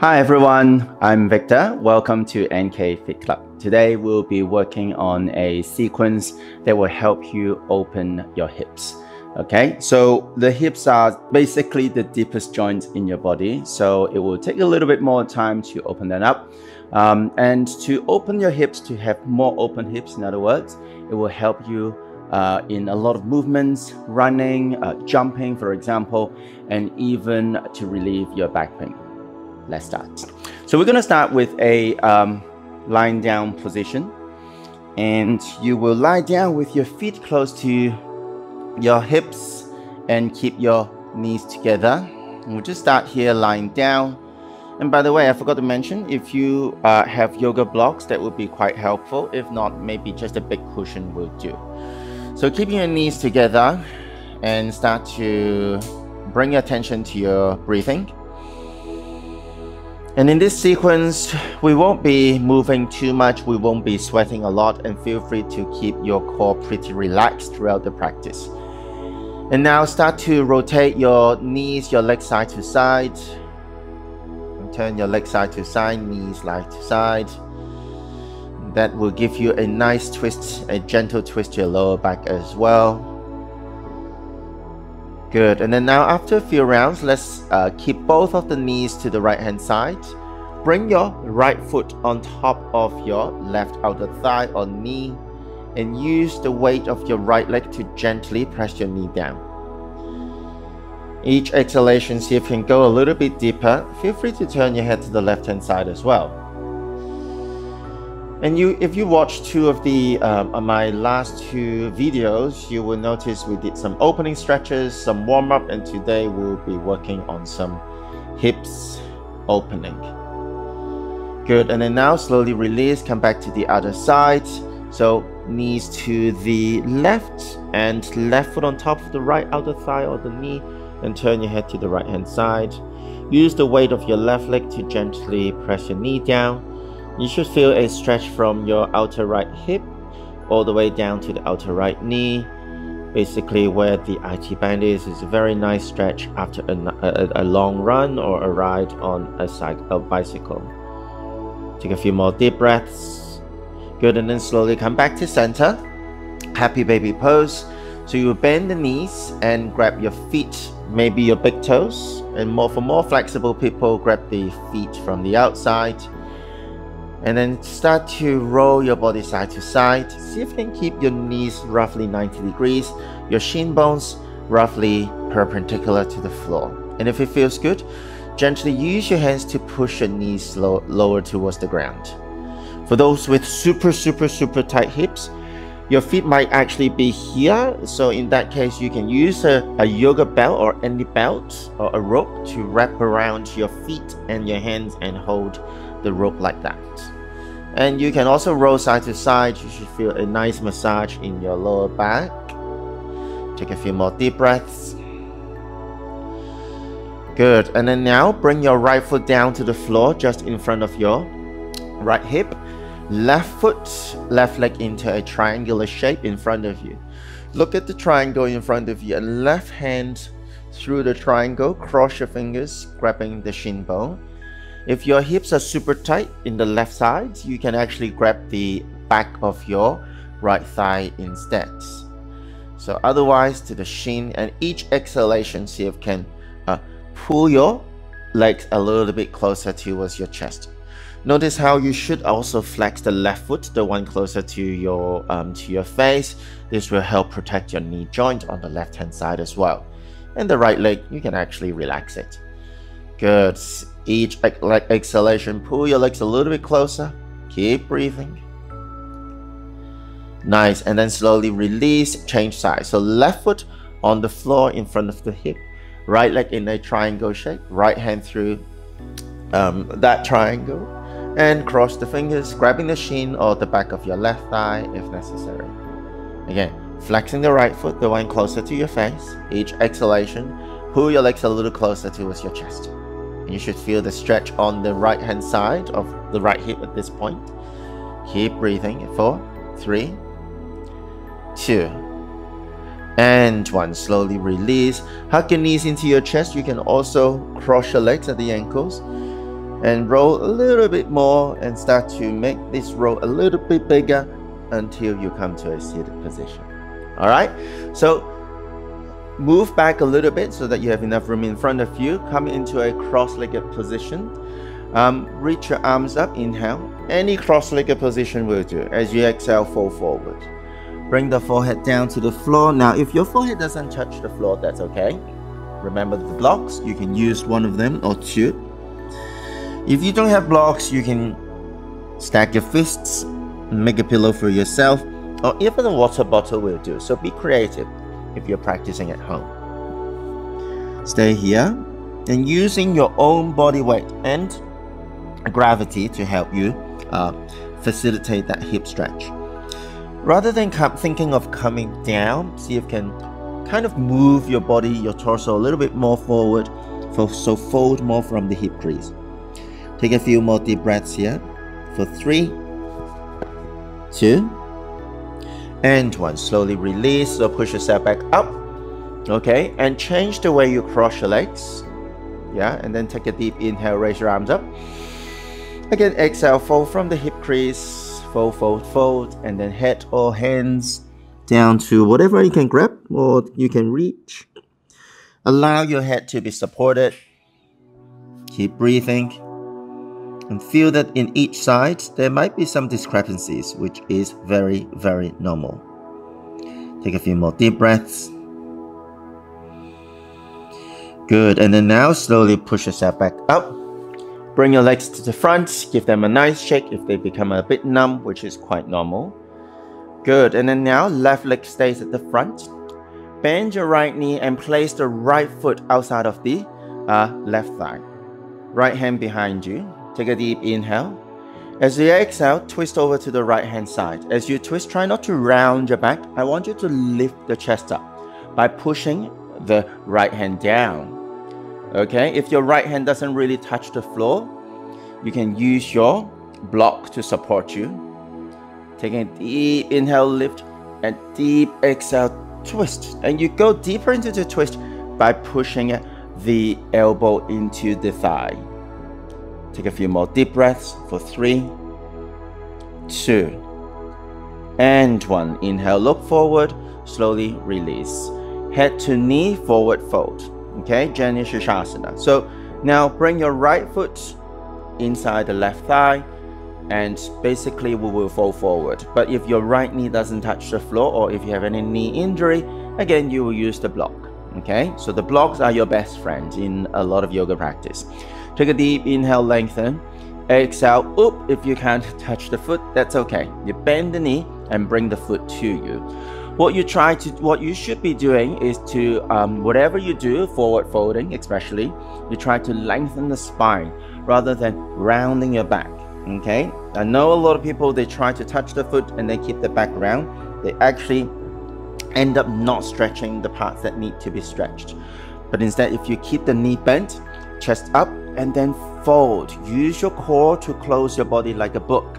Hi everyone, I'm Victor. Welcome to NK Fit Club. Today we'll be working on a sequence that will help you open your hips. Okay, so the hips are basically the deepest joint in your body, so it will take a little bit more time to open them up. And to open your hips, to have more open hips, in other words, it will help you in a lot of movements, running, jumping, for example, and even to relieve your back pain. Let's start. So we're going to start with a lying down position, and you will lie down with your feet close to your hips and keep your knees together. And we'll just start here lying down. And by the way, I forgot to mention, if you have yoga blocks, that would be quite helpful. If not, maybe just a big cushion will do. So keeping your knees together and start to bring your attention to your breathing. And in this sequence, we won't be moving too much, we won't be sweating a lot, and feel free to keep your core pretty relaxed throughout the practice. And now start to rotate your knees, your legs side to side. And turn your legs side to side, knees side to side. That will give you a nice twist, a gentle twist to your lower back as well. Good, and then now after a few rounds, let's keep both of the knees to the right hand side. Bring your right foot on top of your left outer thigh or knee, and use the weight of your right leg to gently press your knee down. Each exhalation, see if you can go a little bit deeper. Feel free to turn your head to the left hand side as well. And if you watch two of the my last two videos, you will notice we did some opening stretches, some warm-up, and today we'll be working on some hips opening. Good, and then now slowly release, come back to the other side. So knees to the left and left foot on top of the right outer thigh or the knee, and turn your head to the right hand side. Use the weight of your left leg to gently press your knee down. You should feel a stretch from your outer right hip all the way down to the outer right knee. Basically where the IT band is a very nice stretch after a long run or a ride on a bicycle. Take a few more deep breaths. Good, and then slowly come back to center. Happy baby pose. So you bend the knees and grab your feet, maybe your big toes, and for more flexible people, grab the feet from the outside. And then start to roll your body side to side. See if you can keep your knees roughly 90 degrees, your shin bones roughly perpendicular to the floor. And if it feels good, gently use your hands to push your knees lower towards the ground. For those with super tight hips, your feet might actually be here. So in that case, you can use a yoga belt or any belt or a rope to wrap around your feet and your hands and hold the rope like that. And you can also roll side to side. You should feel a nice massage in your lower back. Take a few more deep breaths. Good, and then now bring your right foot down to the floor just in front of your right hip. Left foot, left leg into a triangular shape in front of you. Look at the triangle in front of you and left hand through the triangle, cross your fingers, grabbing the shin bone. If your hips are super tight in the left side, you can actually grab the back of your right thigh instead. So otherwise to the shin, and each exhalation, see if you can pull your legs a little bit closer towards your chest. Notice how you should also flex the left foot, the one closer to your face. This will help protect your knee joint on the left hand side as well. And the right leg, you can actually relax it. Good. Each leg exhalation, pull your legs a little bit closer. Keep breathing. Nice. And then slowly release, change side. So left foot on the floor in front of the hip. Right leg in a triangle shape. Right hand through that triangle. And cross the fingers, grabbing the shin or the back of your left thigh if necessary. Again, flexing the right foot, the one closer to your face. Each exhalation, pull your legs a little closer towards your chest. You should feel the stretch on the right hand side of the right hip at this point. Keep breathing. 4, 3, 2, and 1. Slowly release. Hug your knees into your chest. You can also cross your legs at the ankles. And roll a little bit more and start to make this roll a little bit bigger until you come to a seated position. All right, so move back a little bit so that you have enough room in front of you. Come into a cross-legged position. Reach your arms up, inhale. Any cross-legged position will do. As you exhale, fold forward. Bring the forehead down to the floor. Now, if your forehead doesn't touch the floor, that's okay. Remember the blocks, you can use one of them or two. If you don't have blocks, you can stack your fists, make a pillow for yourself, or even a water bottle will do. So be creative if you're practicing at home. Stay here and using your own body weight and gravity to help you facilitate that hip stretch. Rather than thinking of coming down, see if you can kind of move your body, your torso a little bit more forward, so fold more from the hip crease. Take a few more deep breaths here for 3, 2, and 1. Slowly release, so push yourself back up. Okay, and change the way you cross your legs. Yeah, and then take a deep inhale, raise your arms up. Again, exhale, fold from the hip crease. Fold, fold, fold, and then head or hands down to whatever you can grab or you can reach. Allow your head to be supported. Keep breathing. And feel that in each side, there might be some discrepancies, which is very, very normal. Take a few more deep breaths. Good, and then now slowly push yourself back up. Bring your legs to the front, give them a nice shake if they become a bit numb, which is quite normal. Good, and then now left leg stays at the front. Bend your right knee and place the right foot outside of the left thigh. Right hand behind you. Take a deep inhale. As you exhale, twist over to the right hand side. As you twist, try not to round your back. I want you to lift the chest up by pushing the right hand down. Okay, if your right hand doesn't really touch the floor, you can use your block to support you. Taking a deep inhale, lift, and deep exhale, twist. And you go deeper into the twist by pushing the elbow into the thigh. Take a few more deep breaths for 3, 2, and 1. Inhale, look forward, slowly release. Head to knee, forward fold. Okay, Jani Sukasana. So now bring your right foot inside the left thigh and basically we will fold forward. But if your right knee doesn't touch the floor or if you have any knee injury, again, you will use the block. Okay, so the blocks are your best friend in a lot of yoga practice. Take a deep inhale, lengthen. Exhale, up. If you can't touch the foot, that's okay. You bend the knee and bring the foot to you. What you should be doing is to, whatever you do, forward folding especially, you try to lengthen the spine rather than rounding your back, okay? I know a lot of people, they try to touch the foot and they keep the back round. They actually end up not stretching the parts that need to be stretched. But instead, if you keep the knee bent, chest up, and then fold, use your core to close your body like a book.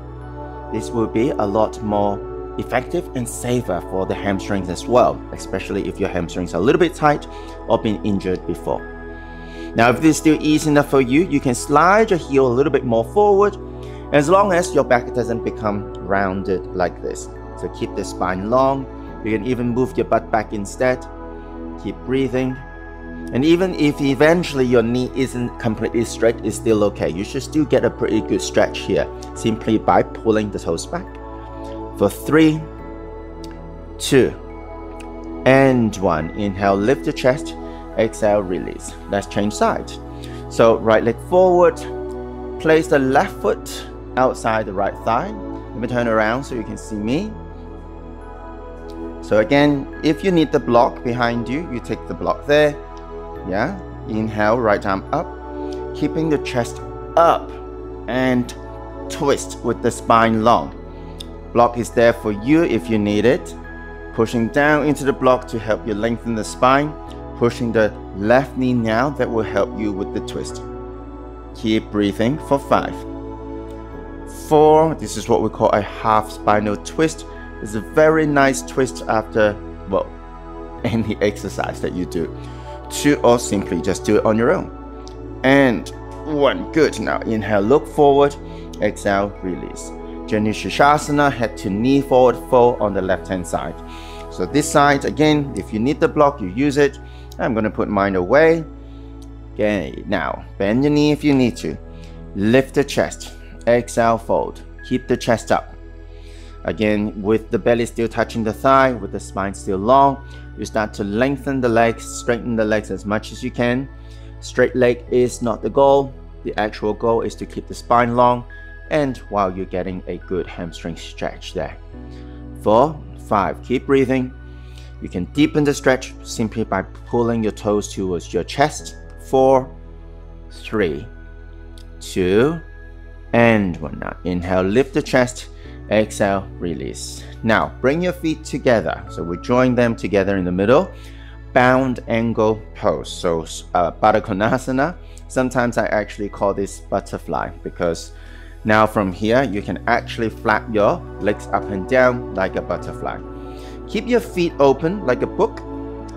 This will be a lot more effective and safer for the hamstrings as well, especially if your hamstrings are a little bit tight or been injured before. Now, if this is still easy enough for you, you can slide your heel a little bit more forward as long as your back doesn't become rounded like this. So keep the spine long. You can even move your butt back instead. Keep breathing. And even if eventually your knee isn't completely straight, it's still okay. You should still get a pretty good stretch here simply by pulling the toes back. For 3, 2, and 1. Inhale, lift the chest. Exhale, release. Let's change sides. So right leg forward. Place the left foot outside the right thigh. Let me turn around so you can see me. So again, if you need the block behind you, you take the block there. Yeah. Inhale, right arm up. Keeping the chest up. And twist with the spine long. Block is there for you if you need it. Pushing down into the block to help you lengthen the spine. Pushing the left knee now, that will help you with the twist. Keep breathing for 5, 4. This is what we call a half spinal twist. It's a very nice twist after, well, any exercise that you do. 2, or simply just do it on your own. And 1. Good. Now inhale, look forward. Exhale, release. Gently Sukasana, head to knee forward fold on the left hand side. So this side, again, if you need the block, you use it. I'm going to put mine away. Okay, now bend your knee if you need to. Lift the chest. Exhale, fold. Keep the chest up. Again, with the belly still touching the thigh, with the spine still long, you start to lengthen the legs, straighten the legs as much as you can. Straight leg is not the goal. The actual goal is to keep the spine long, and while you're getting a good hamstring stretch there. 4, 5, keep breathing. You can deepen the stretch simply by pulling your toes towards your chest. 4, 3, 2, and 1. Now inhale, lift the chest. Exhale, release. Now bring your feet together. So we join them together in the middle. Bound angle pose. So Parakonasana. Sometimes I actually call this butterfly, because now from here you can actually flap your legs up and down like a butterfly. Keep your feet open like a book.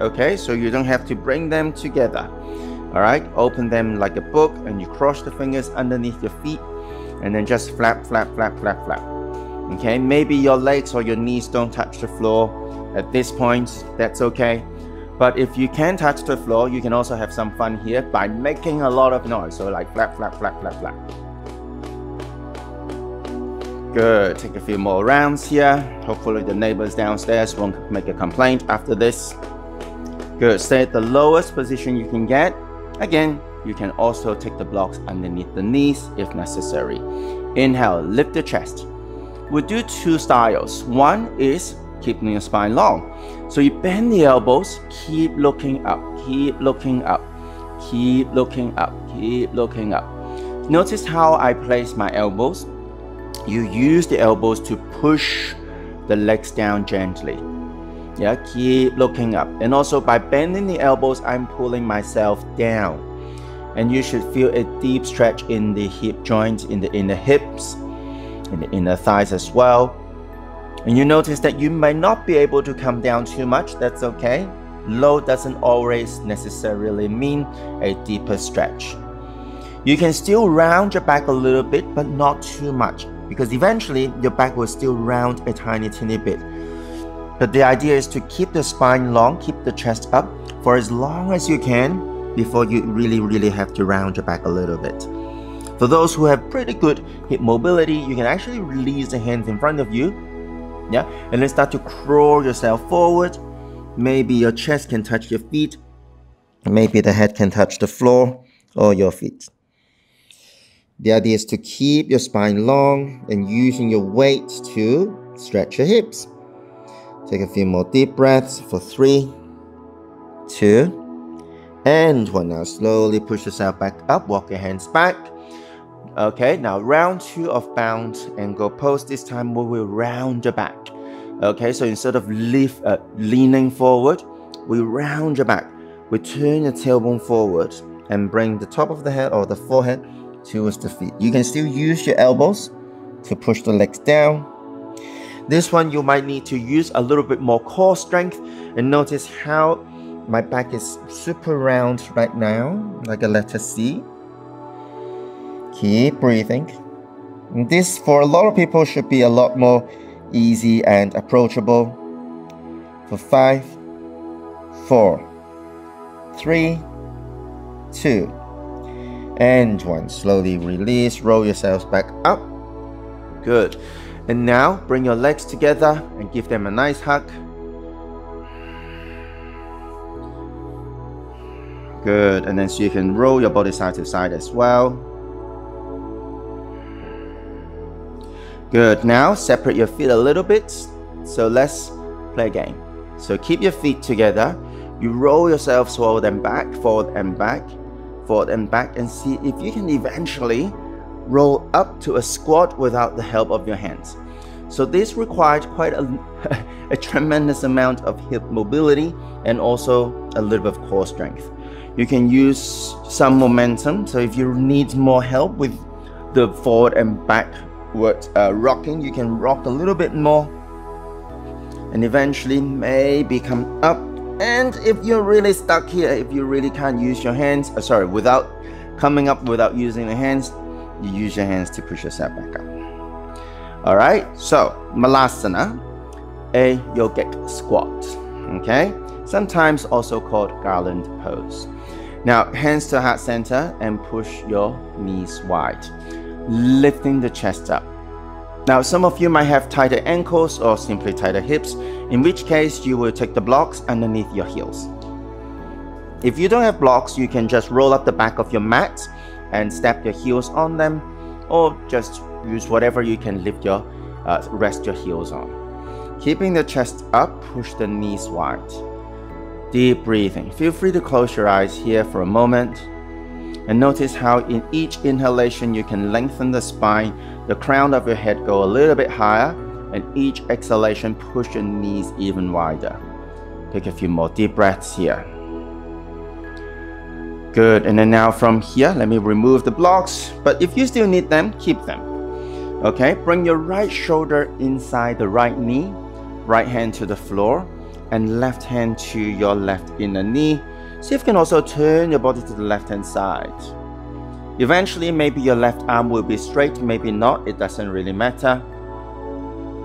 Okay, so you don't have to bring them together. All right, open them like a book, and you cross the fingers underneath your feet, and then just flap, flap, flap, flap, flap. Okay, maybe your legs or your knees don't touch the floor at this point. That's okay. But if you can touch the floor, you can also have some fun here by making a lot of noise. So like flap, flap, flap, flap, flap. Good. Take a few more rounds here. Hopefully the neighbors downstairs won't make a complaint after this. Good. Stay at the lowest position you can get. Again, you can also take the blocks underneath the knees if necessary. Inhale, lift the chest. We'll do 2 styles. One is keeping your spine long. So you bend the elbows, keep looking up, keep looking up, keep looking up, keep looking up. Notice how I place my elbows. You use the elbows to push the legs down gently. Yeah, keep looking up. And also by bending the elbows, I'm pulling myself down. And you should feel a deep stretch in the hip joints, in the hips, in the inner thighs as well. And you notice that you might not be able to come down too much. That's okay. Low doesn't always necessarily mean a deeper stretch. You can still round your back a little bit, but not too much, because eventually your back will still round a tiny bit. But the idea is to keep the spine long, keep the chest up for as long as you can before you really have to round your back a little bit. For those who have pretty good hip mobility, you can actually release the hands in front of you. Yeah, and then start to crawl yourself forward. Maybe your chest can touch your feet. Maybe the head can touch the floor or your feet. The idea is to keep your spine long and using your weight to stretch your hips. Take a few more deep breaths for 3, 2, and 1. Now slowly push yourself back up. Walk your hands back. Okay, now round 2 of bound angle pose. This time we will round your back. Okay, so instead of leaning forward, we round your back. We turn your tailbone forward and bring the top of the head or the forehead towards the feet. You can still use your elbows to push the legs down. This one you might need to use a little bit more core strength, and notice how my back is super round right now, like a letter C. Keep breathing. And this, for a lot of people, should be a lot more easy and approachable. For 5, 4, 3, 2, and 1. Slowly release. Roll yourselves back up. Good. And now bring your legs together and give them a nice hug. Good. And then so you can roll your body side to side as well. Good. Now separate your feet a little bit. So let's play a game. So keep your feet together. You roll yourself forward and back, forward and back, forward and back, and see if you can eventually roll up to a squat without the help of your hands. So this required quite a tremendous amount of hip mobility and also a little bit of core strength. You can use some momentum. So if you need more help with the forward and backward rocking, you can rock a little bit more and eventually maybe come up. And if you're really stuck here, if you really can't use your hands, without coming up without using the hands, you use your hands to push yourself back up. All right, so Malasana, a yogic squat, okay? Sometimes also called garland pose. Now, hands to heart center and push your knees wide, lifting the chest up. Now, some of you might have tighter ankles or simply tighter hips, in which case you will take the blocks underneath your heels. If you don't have blocks, you can just roll up the back of your mat and step your heels on them, or just use whatever you can lift your rest your heels on. Keeping the chest up, push the knees wide. Deep breathing. Feel free to close your eyes here for a moment and notice how in each inhalation you can lengthen the spine, the crown of your head go a little bit higher, and each exhalation push your knees even wider. Take a few more deep breaths here. Good, and then now from here, let me remove the blocks, but if you still need them, keep them. Okay, bring your right shoulder inside the right knee, right hand to the floor, and left hand to your left inner knee. See if you can also turn your body to the left hand side. Eventually, maybe your left arm will be straight, maybe not, it doesn't really matter.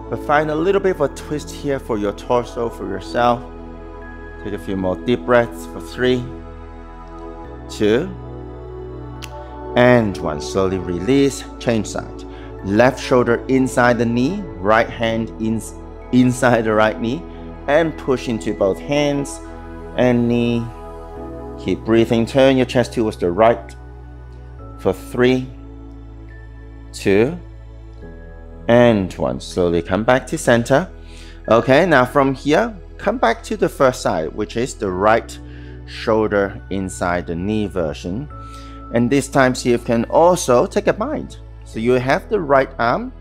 But find a little bit of a twist here for your torso, for yourself. Take a few more deep breaths for 3, 2, and 1. Slowly release, change side. Left shoulder inside the knee, right hand inside the right knee, and push into both hands and knee. Keep breathing, turn your chest towards the right for 3, 2, and 1. Slowly come back to center. Okay, now from here, come back to the first side, which is the right shoulder inside the knee version. And this time, see if you can also take a bind. So you have the right arm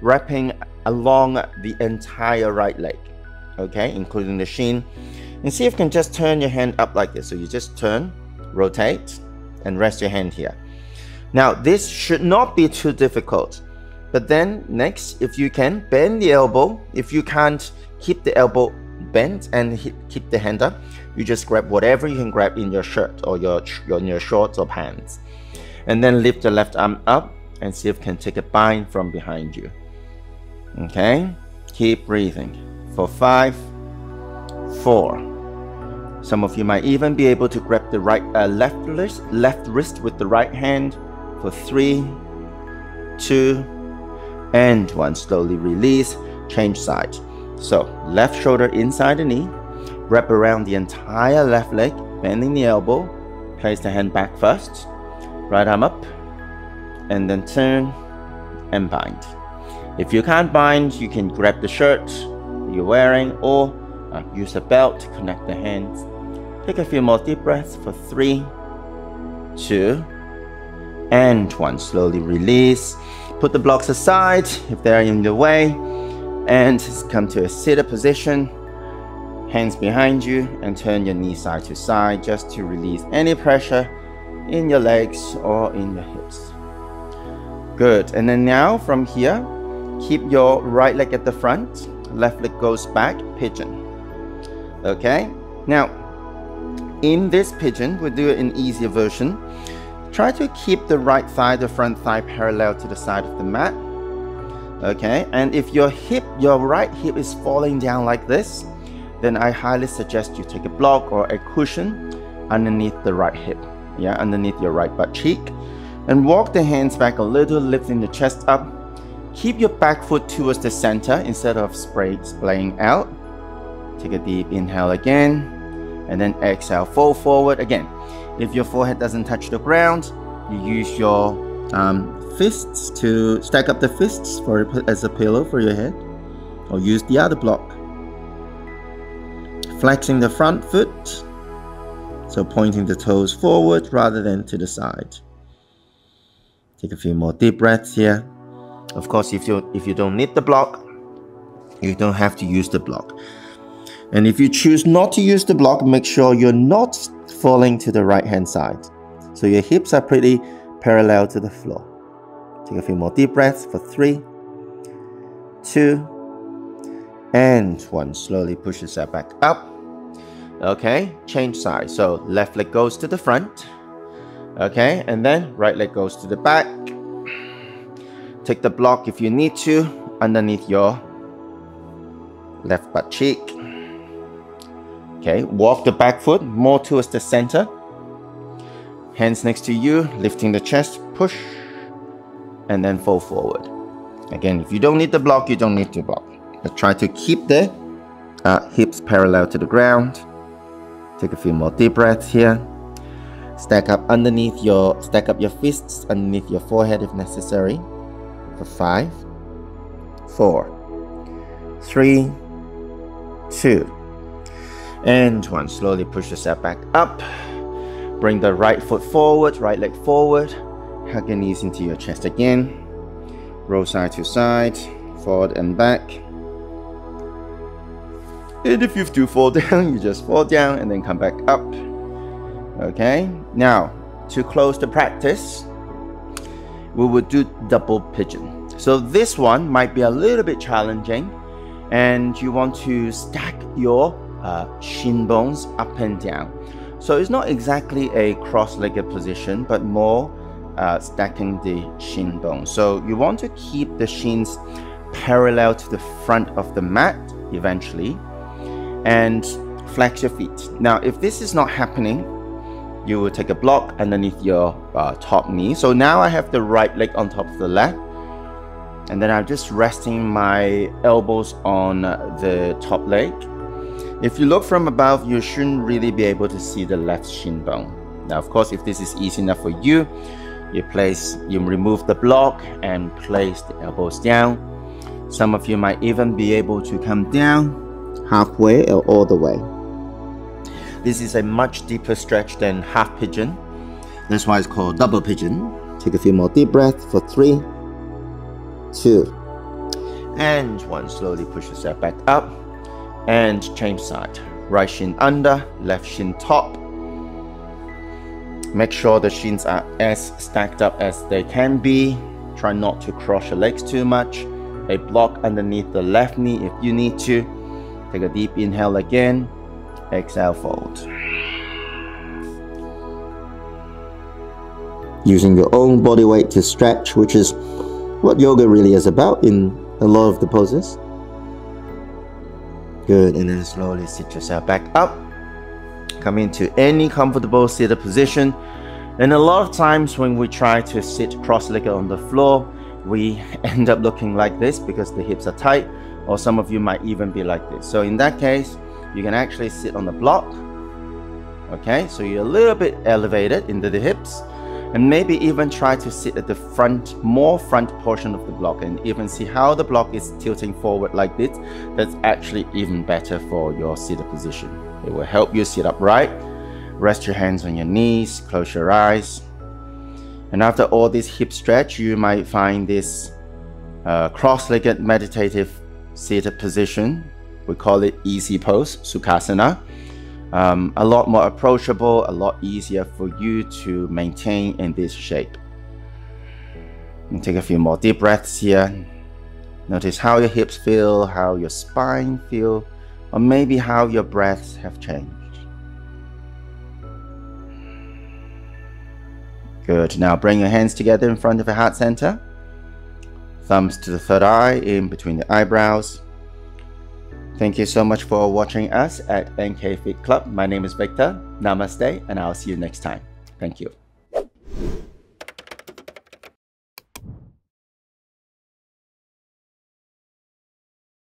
wrapping along the entire right leg, okay, including the shin. And see if you can just turn your hand up like this. So you just turn, rotate, and rest your hand here. Now, this should not be too difficult. But then next, if you can, bend the elbow. If you can't keep the elbow bent and keep the hand up, you just grab whatever you can grab in your shirt or your shorts or pants. And then lift the left arm up and see if you can take a bind from behind you. Okay, keep breathing for 5, 4. Some of you might even be able to grab the left wrist with the right hand for 3, 2, and 1. Slowly release, change side. So left shoulder inside the knee, wrap around the entire left leg, bending the elbow, place the hand back first, right arm up, and then turn and bind. If you can't bind, you can grab the shirt you're wearing or use a belt to connect the hands. Take a few more deep breaths for 3, 2, and 1. Slowly release. Put the blocks aside if they're in the way, and come to a seated position. Hands behind you and turn your knees side to side just to release any pressure in your legs or in your hips. Good. And then now from here, keep your right leg at the front, left leg goes back, pigeon. Okay. Now, in this pigeon, we'll do it in easier version. Try to keep the right thigh, the front thigh, parallel to the side of the mat. Okay. And if your right hip is falling down like this, then I highly suggest you take a block or a cushion underneath the right hip, underneath your right butt cheek, and walk the hands back a little, lifting the chest up. Keep your back foot towards the center instead of splaying out. Take a deep inhale again, and then exhale, fold forward again. If your forehead doesn't touch the ground, you use your fists to stack up the fists as a pillow for your head, or use the other block. Flexing the front foot, so pointing the toes forward rather than to the side. Take a few more deep breaths here. Of course, if you don't need the block, you don't have to use the block. And if you choose not to use the block, make sure you're not falling to the right hand side, so your hips are pretty parallel to the floor. Take a few more deep breaths for 3, 2, and 1. Slowly push yourself back up. Okay, change side. So left leg goes to the front, Okay, and then right leg goes to the back. Take the block if you need to underneath your left butt cheek. Okay, walk the back foot more towards the center. Hands next to you, lifting the chest, push, and then fold forward. Again, if you don't need the block, you don't need to block. But try to keep the hips parallel to the ground. Take a few more deep breaths here. Stack up your fists underneath your forehead if necessary. For 5, 4, 3, 2, and 1. Slowly push yourself back up. Bring the right foot forward, right leg forward. Hug your knees into your chest again. Roll side to side, forward and back. And if you do fall down, you just fall down and then come back up. Okay, now to close the practice, we would do double pigeon. So this one might be a little bit challenging, and you want to stack your shin bones up and down. So it's not exactly a cross-legged position, but more stacking the shin bones. So you want to keep the shins parallel to the front of the mat eventually, and flex your feet. Now, if this is not happening, you will take a block underneath your top knee. So now I have the right leg on top of the left, and then I'm just resting my elbows on the top leg. If you look from above, you shouldn't really be able to see the left shin bone. Now, of course, if this is easy enough for you, you remove the block and place the elbows down. Some of you might even be able to come down halfway or all the way. This is a much deeper stretch than half pigeon. That's why it's called double pigeon. Take a few more deep breaths for 3, 2, and 1. Slowly push yourself back up and change side. Right shin under, left shin top. Make sure the shins are as stacked up as they can be. Try not to cross your legs too much. A block underneath the left knee if you need to. Take a deep inhale again. Exhale, fold. Using your own body weight to stretch, which is what yoga really is about in a lot of the poses. Good, and then slowly sit yourself back up. Come into any comfortable seated position. And a lot of times when we try to sit cross-legged on the floor, we end up looking like this because the hips are tight, or some of you might even be like this. So in that case, you can actually sit on the block. Okay, so you're a little bit elevated into the hips, and maybe even try to sit at the front, more front portion of the block, and even see how the block is tilting forward like this. That's actually even better for your seated position. It will help you sit upright. Rest your hands on your knees, close your eyes. And after all this hip stretch, you might find this cross-legged meditative seated position. We call it easy pose, Sukasana. A lot more approachable, a lot easier for you to maintain in this shape. And take a few more deep breaths here. Notice how your hips feel, how your spine feels, or maybe how your breaths have changed. Good. Now bring your hands together in front of your heart center. Thumbs to the third eye, in between the eyebrows. Thank you so much for watching us at NK Fit Club. My name is Victor. Namaste, and I'll see you next time. Thank you.